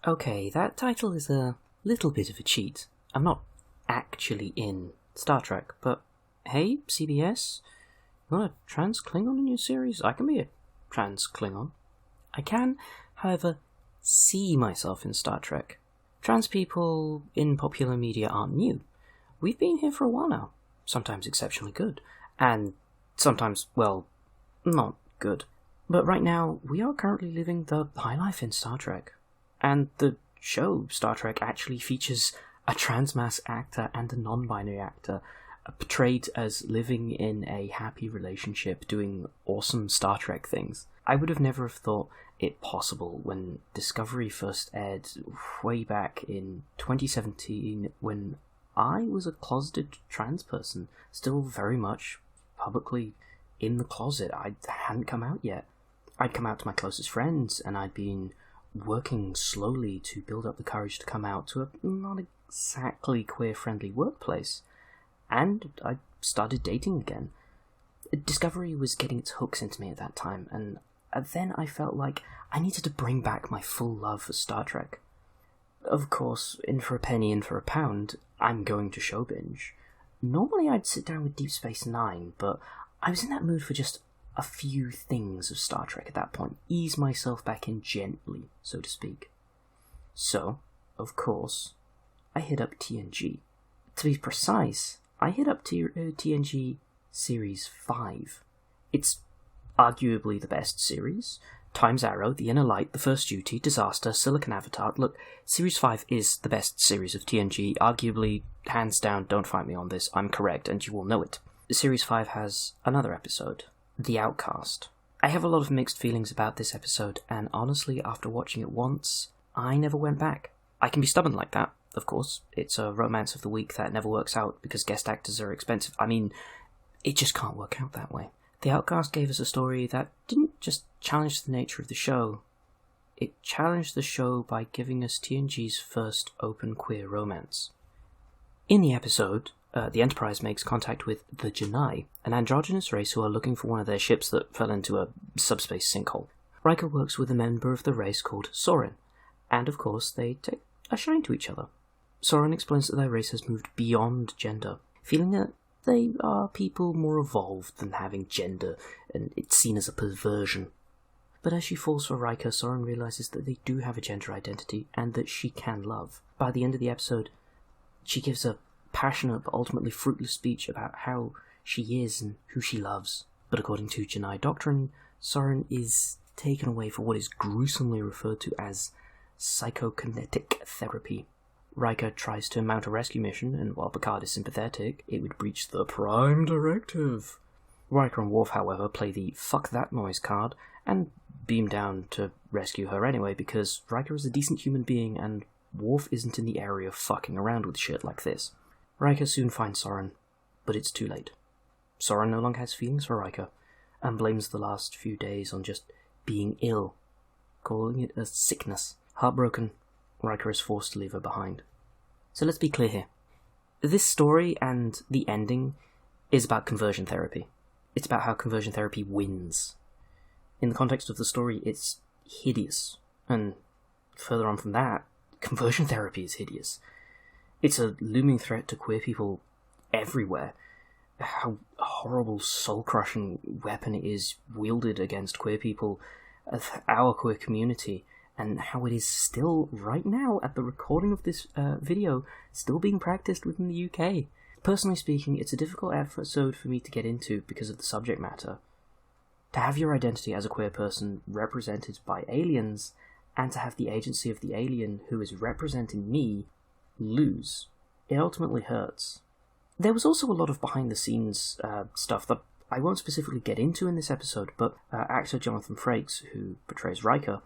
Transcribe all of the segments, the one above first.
Okay, that title is a little bit of a cheat. I'm not actually in Star Trek, but hey, CBS, you want a trans Klingon in your series? I can be a trans Klingon. I can, however, see myself in Star Trek. Trans people in popular media aren't new. We've been here for a while now, sometimes exceptionally good, and sometimes, well, not good. But right now, we are currently living the high life in Star Trek. And the show, Star Trek, actually features a trans-mass actor and a non-binary actor portrayed as living in a happy relationship doing awesome Star Trek things. I would have never have thought it possible when Discovery first aired way back in 2017 when I was a closeted trans person, still very much publicly in the closet. I hadn't come out yet. I'd come out to my closest friends, and I'd been working slowly to build up the courage to come out to a not exactly queer-friendly workplace. And I started dating again. Discovery was getting its hooks into me at that time, and then I felt like I needed to bring back my full love for Star Trek. Of course, in for a penny, in for a pound, I'm going to show binge. Normally I'd sit down with Deep Space Nine, but I was in that mood for just a few things of Star Trek at that point, ease myself back in gently, so to speak. So, of course, I hit up TNG. To be precise, I hit up TNG Series 5. It's arguably the best series. Time's Arrow, The Inner Light, The First Duty, Disaster, Silicon Avatar. Look, Series 5 is the best series of TNG. Arguably, hands down, don't fight me on this, I'm correct, and you will know it. Series 5 has another episode, The Outcast. I have a lot of mixed feelings about this episode, and honestly, after watching it once, I never went back. I can be stubborn like that, of course. It's a romance of the week that never works out because guest actors are expensive. I mean, it just can't work out that way. The Outcast gave us a story that didn't just challenge the nature of the show. It challenged the show by giving us TNG's first open queer romance. In the episode, the Enterprise makes contact with the Janai, an androgynous race who are looking for one of their ships that fell into a subspace sinkhole. Riker works with a member of the race called Soren, and of course they take a shine to each other. Soren explains that their race has moved beyond gender, feeling that they are people more evolved than having gender, and it's seen as a perversion. But as she falls for Riker, Soren realizes that they do have a gender identity, and that she can love. By the end of the episode, she gives a passionate but ultimately fruitless speech about how she is and who she loves. But according to Janai doctrine, Soren is taken away for what is gruesomely referred to as psychokinetic therapy. Riker tries to mount a rescue mission, and while Picard is sympathetic, it would breach the Prime Directive. Riker and Worf, however, play the fuck that noise card, and beam down to rescue her anyway, because Riker is a decent human being, and Worf isn't in the area of fucking around with shit like this. Riker soon finds Soren, but it's too late. Soren no longer has feelings for Riker, and blames the last few days on just being ill, calling it a sickness. Heartbroken, Riker is forced to leave her behind. So let's be clear here. This story and the ending is about conversion therapy. It's about how conversion therapy wins. In the context of the story, it's hideous. And further on from that, conversion therapy is hideous. It's a looming threat to queer people everywhere. How horrible, soul-crushing weapon it is wielded against queer people of our queer community, and how it is still, right now, at the recording of this video, still being practiced within the UK. Personally speaking, it's a difficult episode for me to get into because of the subject matter. To have your identity as a queer person represented by aliens, and to have the agency of the alien who is representing me lose, it ultimately hurts. There was also a lot of behind-the-scenes stuff that I won't specifically get into in this episode, but actor Jonathan Frakes, who portrays Riker,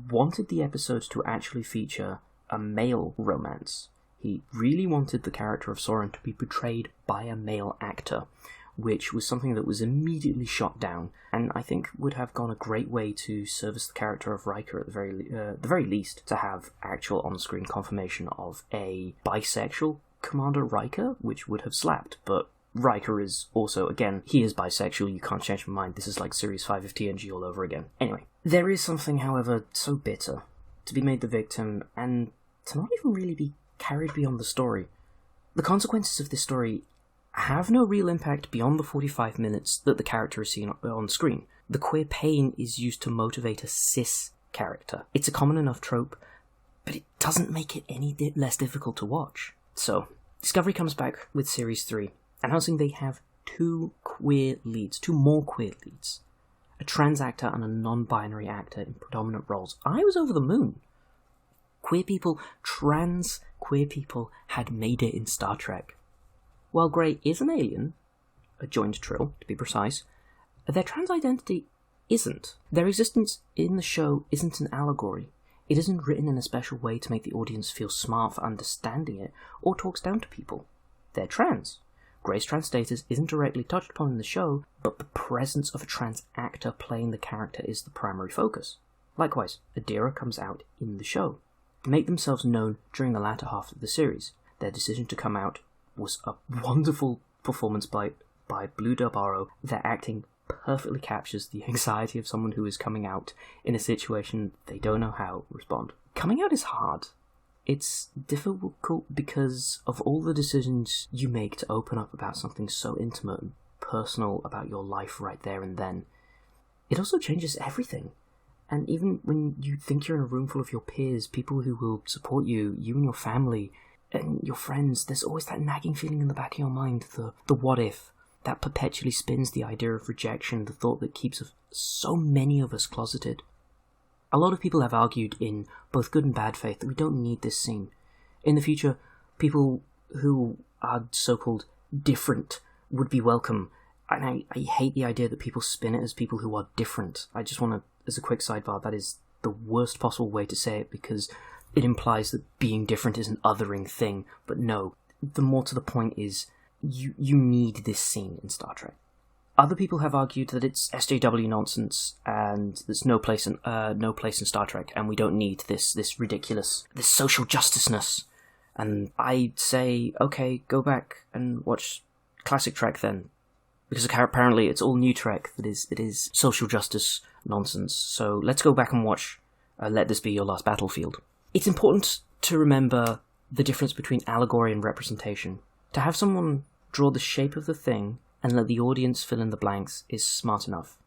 wanted the episode to actually feature a male romance. He really wanted the character of Soren to be portrayed by a male actor, which was something that was immediately shot down, and I think would have gone a great way to service the character of Riker at the very least, to have actual on-screen confirmation of a bisexual Commander Riker, which would have slapped, but Riker is also, again, he is bisexual, you can't change my mind, this is like Series 5 of TNG all over again. Anyway, there is something, however, so bitter to be made the victim, and to not even really be carried beyond the story. The consequences of this story have no real impact beyond the 45 minutes that the character is seen on screen. The queer pain is used to motivate a cis character. It's a common enough trope, but it doesn't make it any less difficult to watch. So, Discovery comes back with Series 3, announcing they have two more queer leads. A trans actor and a non-binary actor in predominant roles. I was over the moon. Trans queer people had made it in Star Trek. While Grey is an alien, a joined trill, to be precise, their trans identity isn't. Their existence in the show isn't an allegory. It isn't written in a special way to make the audience feel smart for understanding it, or talks down to people. They're trans. Grey's trans status isn't directly touched upon in the show, but the presence of a trans actor playing the character is the primary focus. Likewise, Adira comes out in the show. They make themselves known during the latter half of the series. Their decision to come out was a wonderful performance by Blue Del Barro. Their acting perfectly captures the anxiety of someone who is coming out in a situation they don't know how to respond. Coming out is hard. It's difficult because of all the decisions you make to open up about something so intimate and personal about your life right there and then. It also changes everything. And even when you think you're in a room full of your peers, people who will support you, you and your family, and your friends, there's always that nagging feeling in the back of your mind, the what if, that perpetually spins the idea of rejection, the thought that keeps so many of us closeted. A lot of people have argued in both good and bad faith that we don't need this scene. In the future, people who are so-called different would be welcome, and I hate the idea that people spin it as people who are different. I just want to, as a quick sidebar, that is the worst possible way to say it, because it implies that being different is an othering thing, but no. The more to the point is, you need this scene in Star Trek. Other people have argued that it's SJW nonsense, and there's no place in Star Trek, and we don't need this ridiculous, this social justiceness. And I say, okay, go back and watch classic Trek then, because apparently it's all new Trek that is social justice nonsense. So let's go back and watch Let This Be Your Last Battlefield. It's important to remember the difference between allegory and representation. To have someone draw the shape of the thing and let the audience fill in the blanks is smart enough.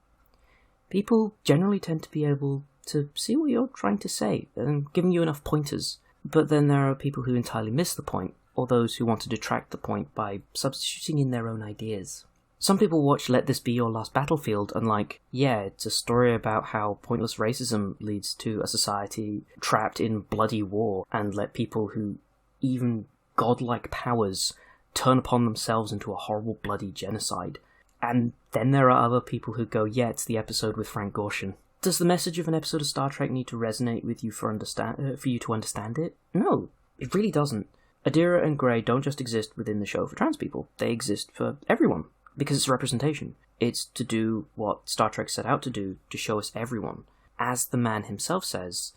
People generally tend to be able to see what you're trying to say and giving you enough pointers, but then there are people who entirely miss the point, or those who want to detract the point by substituting in their own ideas. Some people watch Let This Be Your Last Battlefield and yeah, it's a story about how pointless racism leads to a society trapped in bloody war, and let people who even godlike powers turn upon themselves into a horrible bloody genocide. And then there are other people who go, yeah, it's the episode with Frank Gorshin. Does the message of an episode of Star Trek need to resonate with you for you to understand it? No, it really doesn't. Adira and Grey don't just exist within the show for trans people. They exist for everyone, because it's representation. It's to do what Star Trek set out to do, to show us everyone. As the man himself says,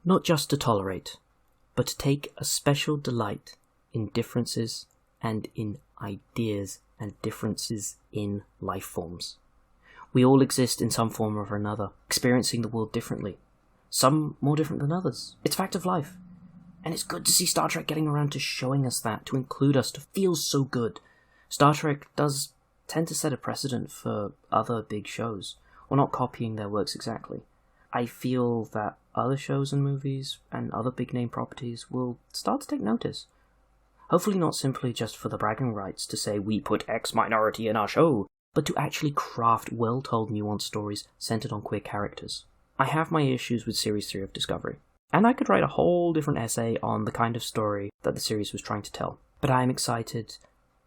not just to tolerate, but to take a special delight in differences and in ideas and differences in life forms. We all exist in some form or another, experiencing the world differently. Some more different than others. It's fact of life. And it's good to see Star Trek getting around to showing us that, to include us, to feel so good. Star Trek does tend to set a precedent for other big shows, or not copying their works exactly. I feel that other shows and movies and other big name properties will start to take notice. Hopefully not simply just for the bragging rights to say we put X minority in our show, but to actually craft well-told nuanced stories centered on queer characters. I have my issues with Series 3 of Discovery, and I could write a whole different essay on the kind of story that the series was trying to tell, but I am excited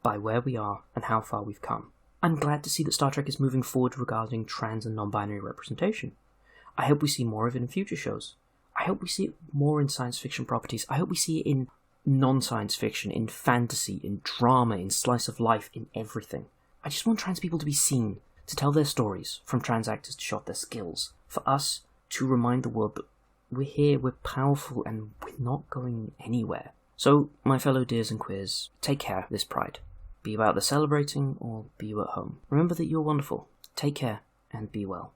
by where we are and how far we've come. I'm glad to see that Star Trek is moving forward regarding trans and non-binary representation. I hope we see more of it in future shows. I hope we see it more in science fiction properties. I hope we see it in non-science fiction, in fantasy, in drama, in slice of life, in everything. I just want trans people to be seen, to tell their stories, from trans actors to show off their skills. For us to remind the world that we're here, we're powerful, and we're not going anywhere. So, my fellow dears and queers, take care this Pride. Be you out there celebrating, or be you at home. Remember that you're wonderful. Take care, and be well.